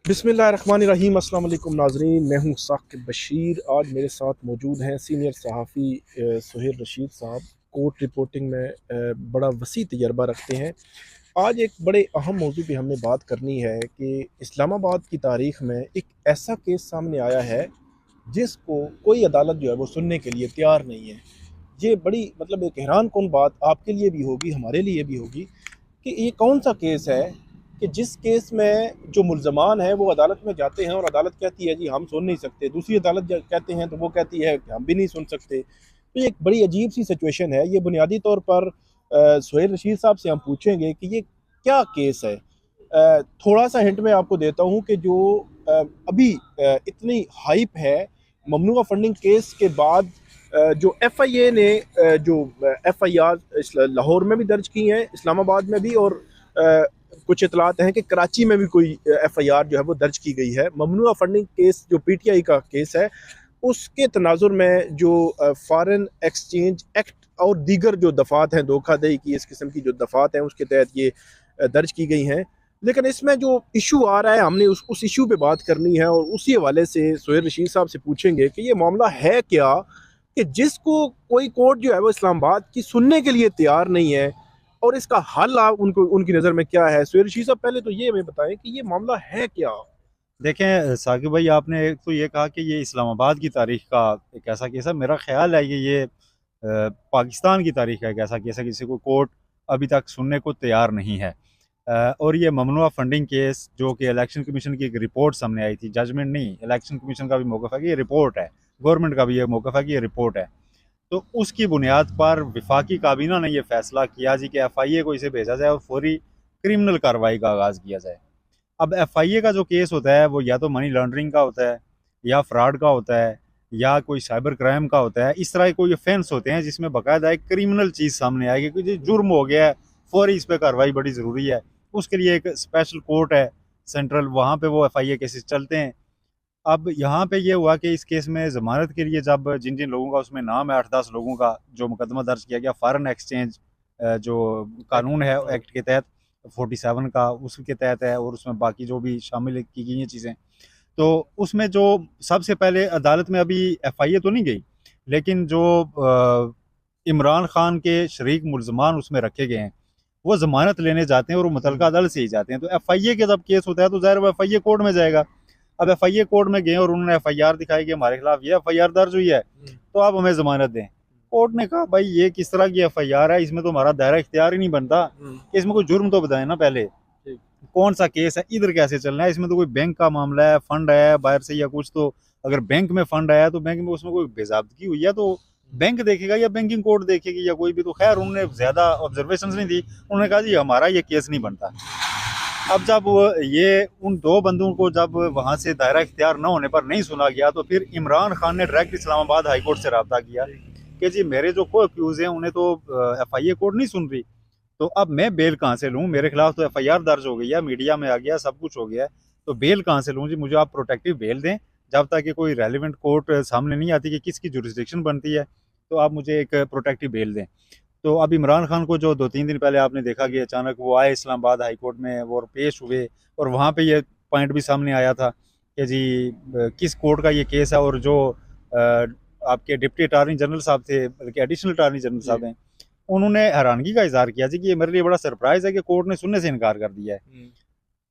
बिस्मिल्लाहिर्रहमानिर्रहीम। अस्सलाम वालेकुम नाज़रीन, मैं हूँ साकिब बशीर। आज मेरे साथ मौजूद हैं सीनियर सहाफ़ी सुहेल रशीद साहब। कोर्ट रिपोर्टिंग में बड़ा वसी तजर्बा रखते हैं। आज एक बड़े अहम मौजू पे हमने बात करनी है कि इस्लामाबाद की तारीख़ में एक ऐसा केस सामने आया है जिसको कोई अदालत जो है वो सुनने के लिए तैयार नहीं है। ये बड़ी मतलब एक हैरान कुन बात आपके लिए भी होगी, हमारे लिए भी होगी कि ये कौन सा केस है कि जिस केस में जो मुल्ज़मान हैं वो अदालत में जाते हैं और अदालत कहती है जी हम सुन नहीं सकते, दूसरी अदालत कहते हैं तो वो कहती है कि हम भी नहीं सुन सकते। तो ये एक बड़ी अजीब सी सिचुएशन है। ये बुनियादी तौर पर सुहेल रशीद साहब से हम पूछेंगे कि ये क्या केस है। थोड़ा सा हिंट मैं आपको देता हूँ कि जो अभी इतनी हाइप है ममनुआ फंडिंग केस के बाद, जो FIA ने जो FIR लाहौर में भी दर्ज की हैं, इस्लामाबाद में भी, और कुछ इतलात हैं कि कराची में भी कोई FIR जो है वो दर्ज की गई है। ममनुआ फंडिंग केस जो PTI का केस है उसके तनाजुर में जो फॉरेन एक्सचेंज एक्ट और दीगर जो दफ़ात हैं, धोखाधड़ी की इस किस्म की जो दफ़ात हैं उसके तहत ये दर्ज की गई हैं। लेकिन इसमें जो इशू आ रहा है हमने उस इशू पे बात करनी है और उसी हवाले से सुहेल रशीद साहब से पूछेंगे कि ये मामला है क्या कि जिसको कोई कोर्ट जो है वो इस्लामाबाद की सुनने के लिए तैयार नहीं है, और इसका हल आप उनको उनकी नज़र में क्या है। सुहेल रशीद साहब, पहले तो ये हमें बताएं कि ये मामला है क्या। देखें साकिब भाई, आपने एक तो ये कहा कि ये इस्लामाबाद की तारीख का एक ऐसा केस है। मेरा ख्याल है कि ये पाकिस्तान की तारीख का एक ऐसा केस है किसी को कोर्ट अभी तक सुनने को तैयार नहीं है। और ये ममनुआ फंडिंग केस जो कि इलेक्शन कमीशन की एक रिपोर्ट सामने आई थी, जजमेंट नहीं, इलेक्शन कमीशन का भी मौक़िफ़ है कि ये रिपोर्ट है, गवर्नमेंट का भी ये मौक़िफ़ है कि ये रिपोर्ट है। तो उसकी बुनियाद पर वफाकी काबीना ने यह फैसला किया जी कि FIA को इसे भेजा जाए और फौरी क्रिमिनल कार्रवाई का आगाज़ किया जाए। अब FIA का जो केस होता है वो या तो मनी लॉन्ड्रिंग का होता है, या फ्रॉड का होता है, या कोई साइबर क्राइम का होता है। इस तरह के कोई ऑफेंस होते हैं जिसमें बाकायदा एक क्रिमिनल चीज़ सामने आएगी कि जो जुर्म हो गया है, फौरी इस पर कार्रवाई बड़ी ज़रूरी है। उसके लिए एक स्पेशल कोर्ट है सेंट्रल, वहाँ पे वो FIA केसेस चलते हैं। अब यहाँ पे ये हुआ कि इस केस में ज़मानत के लिए जब जिन जिन लोगों का उसमें नाम है, 8-10 लोगों का जो मुकदमा दर्ज किया गया फॉरेन एक्सचेंज जो कानून है एक्ट के तहत 47 का, उसके तहत है, और उसमें बाकी जो भी शामिल की गई हैं चीज़ें। तो उसमें जो सबसे पहले अदालत में अभी FIA तो नहीं गई, लेकिन जो इमरान खान के शरीक मुल्ज़मान उसमें रखे गए हैं वो ज़मानत लेने जाते हैं और वो मुतल्लिका अदालत से ही जाते हैं। तो FIA के जब केस होता है तो ज़ाहिर वो FIA कोर्ट में जाएगा। अब FIA कोर्ट में गए और उन्होंने FIR दिखाई कि हमारे खिलाफ ये FIR दर्ज हुई है, तो आप हमें ज़मानत दें। कोर्ट ने कहा भाई ये किस तरह की FIR है, इसमें तो हमारा दायरा इख्तियार ही नहीं बनता कि इसमें कोई जुर्म तो बताए ना पहले, कौन सा केस है, इधर कैसे चलना है, इसमें तो कोई बैंक का मामला है, फंड आया है बाहर से या कुछ, तो अगर बैंक में फंड आया तो बैंक में उसमें कोई बेज़ाब्तगी हुई है तो बैंक देखेगा या बैंकिंग कोर्ट देखेगी या कोई भी। तो खैर उन्होंने ज़्यादा ऑब्जर्वेशन नहीं दी, उन्होंने कहा जी हमारा ये केस नहीं बनता। अब जब ये उन दो बंदों को जब वहाँ से दायरा इख्तियार न होने पर नहीं सुना गया, तो फिर इमरान खान ने डायरेक्ट इस्लामाबाद हाई कोर्ट से रब्ता किया कि जी मेरे जो को अक्यूज़ हैं उन्हें तो FIA कोर्ट नहीं सुन रही, तो अब मैं बेल कहाँ से लूँ, मेरे खिलाफ तो FIR दर्ज हो गई है, मीडिया में आ गया, सब कुछ हो गया है, तो बेल कहाँ से लूँ जी, मुझे आप प्रोटेक्टिव बेल दें जब तक कि कोई रेलिवेंट कोर्ट सामने नहीं आती कि किसकी जुरिस्डिक्शन बनती है, तो आप मुझे एक प्रोटेक्टिव बेल दें। तो अब इमरान खान को जो 2-3 दिन पहले आपने देखा कि अचानक वो आए इस्लामाबाद हाई कोर्ट में और पेश हुए, और वहाँ पे ये पॉइंट भी सामने आया था कि जी किस कोर्ट का ये केस है, और जो आपके डिप्टी अटार्नी जनरल साहब थे, बल्कि एडिशनल अटार्नी जनरल साहब हैं, उन्होंने हैरानगी का इजहार किया जी कि ये मेरे लिए बड़ा सरप्राइज़ है कि कोर्ट ने सुनने से इनकार कर दिया है।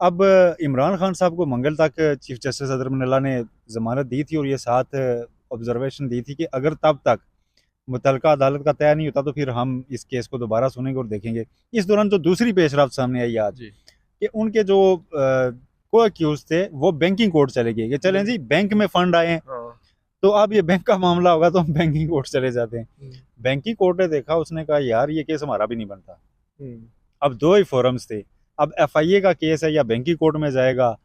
अब इमरान खान साहब को मंगल तक चीफ जस्टिस अदर मनल्ला ने ज़मानत दी थी और ये साथ ऑब्जर्वेशन दी थी कि अगर तब तक मुतल्लिका अदालत का तय नहीं होता तो फिर हम इस केस को दोबारा सुनेंगे और देखेंगे। इस दौरान जो दूसरी पेशरफ्त सामने आई आज कि उनके जो को अक्यूज थे वो बैंकिंग कोर्ट चले गए कि चलें जी बैंक में फंड आए हैं, तो अब ये बैंक का मामला होगा तो हम बैंकिंग कोर्ट चले जाते हैं। बैंकिंग कोर्ट ने देखा, उसने कहा यार ये केस हमारा भी नहीं बनता। अब दो ही फोरम्स थे, अब FIA का केस है या बैंकिंग कोर्ट में जाएगा,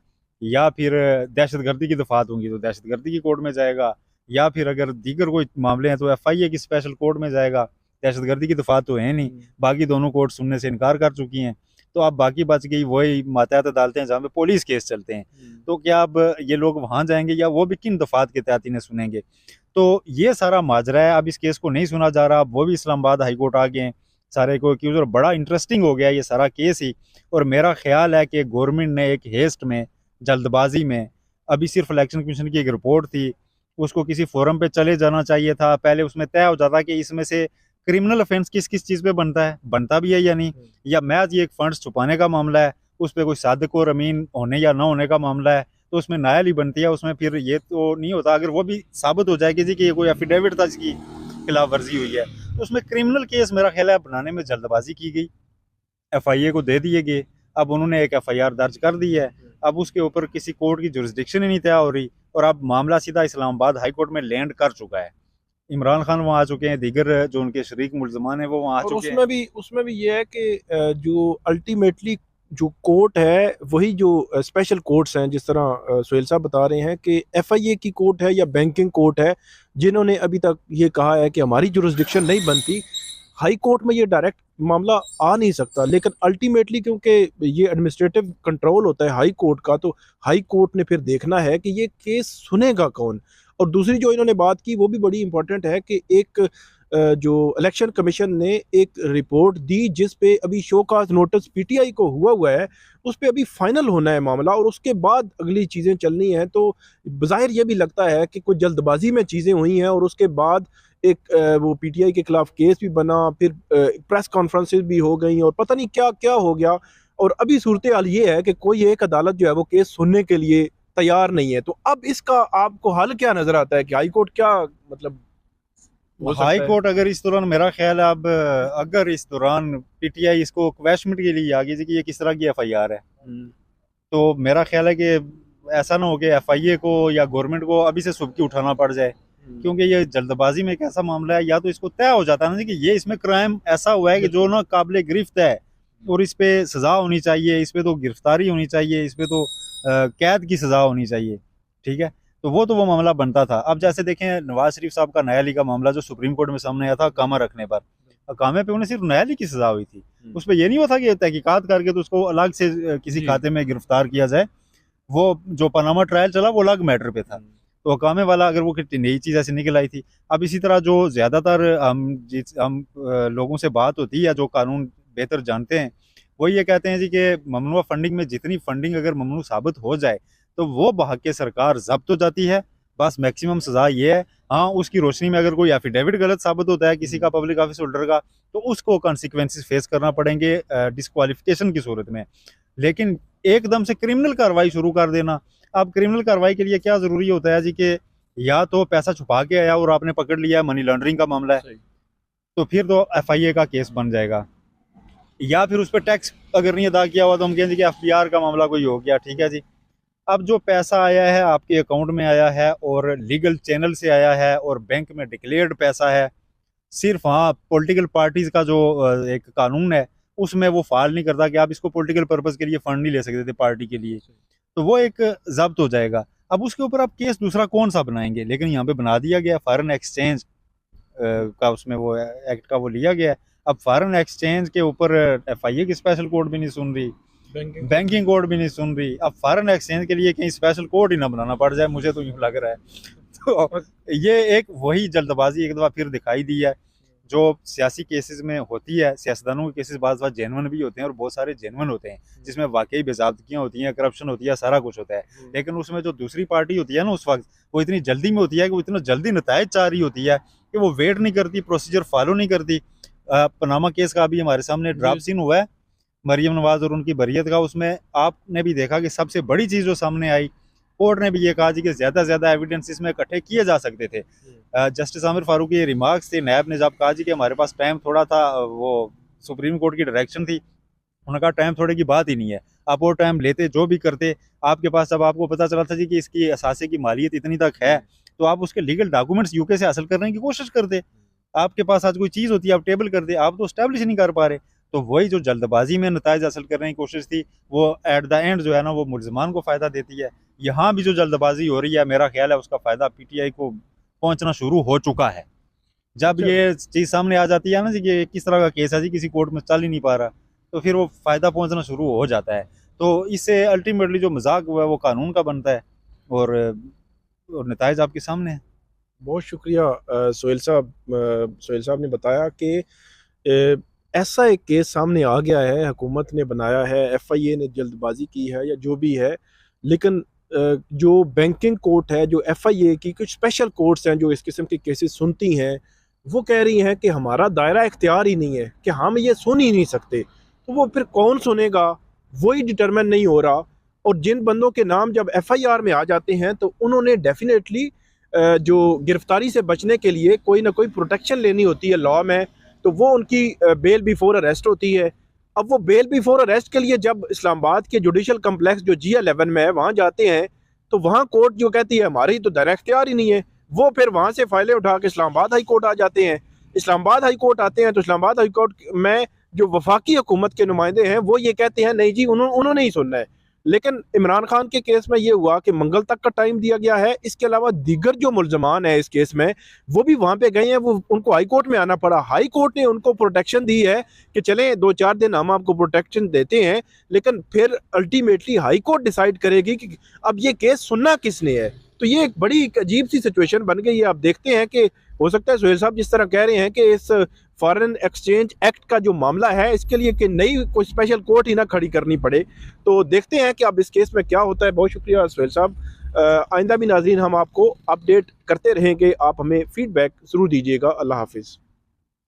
या फिर दहशतगर्दी की दफात होंगी तो दहशतगर्दी की कोर्ट में जाएगा, या फिर अगर दीगर कोई मामले हैं तो FIA की स्पेशल कोर्ट में जाएगा। दहशतगर्दी की दफात तो है नहीं, बाकी दोनों कोर्ट सुनने से इनकार कर चुकी हैं, तो अब बाकी बच गई वही मातहत अदालतें जहाँ पे पुलिस केस चलते हैं। तो क्या अब ये लोग वहाँ जाएंगे या वो भी किन दफात के तहत इन्हें सुनेंगे? तो ये सारा माजरा है। अब इस केस को नहीं सुना जा रहा, अब वो भी इस्लामाबाद हाई कोर्ट आ गए हैं सारे को एक्यूज, और बड़ा इंटरेस्टिंग हो गया ये सारा केस ही। और मेरा ख्याल है कि गवर्नमेंट ने एक हेस्ट में जल्दबाजी में। अभी सिर्फ इलेक्शन कमीशन की एक रिपोर्ट थी, उसको किसी फोरम पे चले जाना चाहिए था, पहले उसमें तय हो जाता कि इसमें से क्रिमिनल ऑफेंस किस किस चीज़ पे बनता है, बनता भी है या नहीं, या मैच ये एक फंड्स छुपाने का मामला है, उस पर कोई सादिक और अमीन होने या ना होने का मामला है, तो उसमें नायल ही बनती है। उसमें फिर ये तो नहीं होता, अगर वो भी साबित हो जाए किसी की ये कोई एफिडेविट था जिसकी खिलाफ वर्जी हुई है, तो उसमें क्रिमिनल केस मेरा ख्याल है बनाने में जल्दबाजी की गई, एफआईए को दे दिए गए। अब उन्होंने एक एफआईआर दर्ज कर दी है, अब उसके ऊपर किसी कोर्ट की जुरिस्डिक्शन ही नहीं तय हो रही, और अब मामला सीधा इस्लामाबाद हाई कोर्ट में लैंड कर चुका है। इमरान खान वहाँ आ चुके हैं, दीगर जो उनके शरीक मुल्ज़मान हैं वो वहाँ आ और चुके हैं। उसमें भी ये है कि जो अल्टीमेटली जो कोर्ट है वही जो स्पेशल कोर्ट्स हैं, जिस तरह सुहेल साहब बता रहे हैं कि एफआईए की कोर्ट है या बैंकिंग कोर्ट है, जिन्होंने अभी तक ये कहा है कि हमारी जुरिस्डिक्शन नहीं बनती, हाई कोर्ट में ये डायरेक्ट मामला आ नहीं सकता। लेकिन अल्टीमेटली क्योंकि ये एडमिनिस्ट्रेटिव कंट्रोल होता है हाई कोर्ट का, तो हाई कोर्ट ने फिर देखना है कि ये केस सुनेगा कौन। और दूसरी जो इन्होंने बात की वो भी बड़ी इंपॉर्टेंट है कि एक जो इलेक्शन कमीशन ने एक रिपोर्ट दी जिस पे अभी शो काज नोटिस पीटीआई को हुआ है, उस पे अभी फाइनल होना है मामला और उसके बाद अगली चीज़ें चलनी हैं। तो बज़ाहिर ये भी लगता है कि कुछ जल्दबाजी में चीज़ें हुई हैं और उसके बाद एक वो पीटीआई के खिलाफ केस भी बना, फिर प्रेस कॉन्फ्रेंसेस भी हो गई और पता नहीं क्या क्या हो गया। और अभी सूरत हाल ये है कि कोई एक अदालत जो है वो केस सुनने के लिए तैयार नहीं है। तो अब इसका आपको हल क्या नजर आता है कि हाई कोर्ट क्या मतलब हो हाई सकता है? कोर्ट अगर इस दौरान, मेरा ख्याल है अब अगर इस दौरान पीटीआई इसको क्वेश्चन के लिए आ गई थी कि ये किस तरह की एफआईआर है, तो मेरा ख्याल है कि ऐसा ना हो कि एफआईए को या गवर्नमेंट को अभी से सुबकी उठाना पड़ जाए, क्योंकि ये जल्दबाजी में एक ऐसा मामला है, या तो इसको तय हो जाता है ना कि ये इसमें क्राइम ऐसा हुआ है कि जो ना काबिल गिरफ्त है और इस पे सजा होनी चाहिए, इस पे तो गिरफ्तारी होनी चाहिए, इस पे तो कैद की सजा होनी चाहिए, ठीक है, तो वो मामला बनता था। अब जैसे देखें नवाज शरीफ साहब का न्यायालय का मामला जो सुप्रीम कोर्ट में सामने आया था अकामा रखने पर, अकामे पे उन्हें सिर्फ न्यायालय की सजा हुई थी, उस पर यह नहीं हुआ था कि तहकीकात करके तो उसको अलग से किसी खाते में गिरफ्तार किया जाए। वो जो पनामा ट्रायल चला वो अलग मैटर पे था, तो अकामे वाला अगर वो नई चीज़ ऐसी निकल आई थी। अब इसी तरह जो ज़्यादातर हम लोगों से बात होती है जो कानून बेहतर जानते हैं, वो ये कहते हैं जी कि ममनुआ फंडिंग में जितनी फंडिंग अगर ममनू साबित हो जाए तो वो बहक के सरकार जब्त हो जाती है, बस मैक्सिमम सज़ा ये है। हाँ, उसकी रोशनी में अगर कोई एफिडेविट गलत साबित होता है किसी का पब्लिक ऑफिस होल्डर का, तो उसको कॉन्सिक्वेंसेस फेस करना पड़ेंगे डिस्क्वालिफिकेशन की सूरत में। लेकिन एकदम से क्रिमिनल कार्रवाई शुरू कर देना, अब क्रिमिनल कार्रवाई के लिए क्या ज़रूरी होता है जी कि या तो पैसा छुपा के आया और आपने पकड़ लिया, मनी लॉन्ड्रिंग का मामला है, तो फिर तो एफआईए का केस बन जाएगा, या फिर उस पर टैक्स अगर नहीं अदा किया हुआ तो हम कहेंगे कि एफबीआर का मामला कोई हो गया, ठीक है जी। अब जो पैसा आया है आपके अकाउंट में आया है और लीगल चैनल से आया है और बैंक में डिक्लेयर्ड पैसा है, सिर्फ हाँ पॉलिटिकल पार्टीज का जो एक कानून है उसमें वो फाल नहीं करता कि आप इसको पॉलिटिकल पर्पज के लिए फंड नहीं ले सकते थे पार्टी के लिए, तो वो एक जब्त हो जाएगा। अब उसके ऊपर आप केस दूसरा कौन सा बनाएंगे, लेकिन यहाँ पे बना दिया गया फॉरेन एक्सचेंज का, उसमें वो एक्ट का वो लिया गया है। अब फॉरेन एक्सचेंज के ऊपर एफआईए की स्पेशल कोर्ट भी नहीं सुन रही, बैंकिंग कोर्ट भी नहीं सुन रही, अब फॉरेन एक्सचेंज के लिए कहीं स्पेशल कोर्ट ही ना बनाना पड़ जाए, मुझे तो यूँ लग रहा है। तो ये एक वही जल्दबाजी एक दफ़ा फिर दिखाई दी है जो सियासी केसेस में होती है। सियासतदानों के केसेस बाज़ बात जेनवन भी होते हैं और बहुत सारे जेनवन होते हैं जिसमें वाकई बेज़ाब्तियाँ होती हैं, करप्शन होती है, सारा कुछ होता है, लेकिन उसमें जो दूसरी पार्टी होती है ना उस वक्त वो इतनी जल्दी में होती है कि वो इतना जल्दी नतायज चाह रही होती है कि वो वेट नहीं करती, प्रोसीजर फॉलो नहीं करती। पनामा केस का अभी हमारे सामने ड्राफ्ट सीन हुआ है मरीम नवाज और उनकी बरियत का, उसमें आपने भी देखा कि सबसे बड़ी चीज़ जो सामने आई, कोर्ट ने भी ये कहा जी कि ज़्यादा से ज़्यादा एविडेंस इसमें इकट्ठे किए जा सकते थे। जस्टिस आमिर फारूक के रिमार्क्स थे, नैब ने जब कहा जी कि हमारे पास टाइम थोड़ा था, वो सुप्रीम कोर्ट की डायरेक्शन थी, उन्होंने कहा टाइम थोड़े की बात ही नहीं है, आप वो टाइम लेते जो भी करते, आपके पास जब आपको पता चला था जी कि इसकी असासे की मालियत इतनी तक है तो आप उसके लीगल डॉक्यूमेंट्स यूके से हासिल करने की कोशिश करते। आपके पास आज कोई चीज़ होती है आप टेबल करते, आप तो स्टैब्लिश नहीं कर पा रहे। तो वही जो जल्दबाजी में नताइज हासिल करने की कोशिश थी वो एट द एंड जो है ना वो मुलजमान को फ़ायदा देती है। यहाँ भी जो जल्दबाजी हो रही है मेरा ख्याल है उसका फ़ायदा पीटीआई को पहुँचना शुरू हो चुका है। जब ये चीज़ सामने आ जाती है ना जी कि किस तरह का केस है जी किसी कोर्ट में चल ही नहीं पा रहा, तो फिर वो फ़ायदा पहुँचना शुरू हो जाता है। तो इससे अल्टीमेटली जो मजाक हुआ है वो कानून का बनता है और नताइज आपके सामने है। बहुत शुक्रिया सोहेल साहब ने बताया कि ऐसा एक केस सामने आ गया है, हुकूमत ने बनाया है, एफआईए ने जल्दबाजी की है या जो भी है, लेकिन जो बैंकिंग कोर्ट है, जो FIA की कुछ स्पेशल कोर्ट्स हैं जो इस किस्म के केसेस सुनती हैं, वो कह रही हैं कि हमारा दायरा इख्तियार ही नहीं है, कि हम ये सुन ही नहीं सकते। तो वो फिर कौन सुनेगा, वही डिटरमिन नहीं हो रहा। और जिन बंदों के नाम जब FIR में आ जाते हैं तो उन्होंने डेफिनेटली जो गिरफ्तारी से बचने के लिए कोई ना कोई प्रोटेक्शन लेनी होती है लॉ में, तो वो उनकी बेल बिफोर अरेस्ट होती है। अब वो बेल बिफोर अरेस्ट के लिए जब इस्लामाबाद के जुडिशल कम्प्लेक्स जो G11 में है वहाँ जाते हैं, तो वहाँ कोर्ट जो कहती है हमारी तो दायरा इख्तियार ही नहीं है, वो फिर वहाँ से फाइलें उठा के इस्लामाबाद हाई कोर्ट आ जाते हैं। इस्लामाबाद हाई कोर्ट आते हैं तो इस्लामाबाद हाई कोर्ट में जो वफाकी हुकूमत के नुमाइंदे हैं वो ये कहते हैं नहीं जी उन्होंने ही सुनना है। लेकिन इमरान खान के केस में ये हुआ कि मंगल तक का टाइम दिया गया है। इसके अलावा दीगर जो मुल्जमान है इस केस में वो भी वहाँ पे गए हैं, वो उनको हाई कोर्ट में आना पड़ा। हाई कोर्ट ने उनको प्रोटेक्शन दी है कि चलें 2-4 दिन हम आपको प्रोटेक्शन देते हैं, लेकिन फिर अल्टीमेटली हाई कोर्ट डिसाइड करेगी कि अब ये केस सुनना किसने है। तो ये एक बड़ी अजीब सी सिचुएशन बन गई है। आप देखते हैं कि हो सकता है सुहेल साहब जिस तरह कह रहे हैं कि इस फॉरेन एक्सचेंज एक्ट का जो मामला है इसके लिए कि नई कोई स्पेशल कोर्ट ही ना खड़ी करनी पड़े। तो देखते हैं कि अब इस केस में क्या होता है। बहुत शुक्रिया सुहेल साहब। आइंदा भी नाज़रीन हम आपको अपडेट करते रहेंगे, आप हमें फीडबैक ज़रूर दीजिएगा। अल्लाह हाफिज़।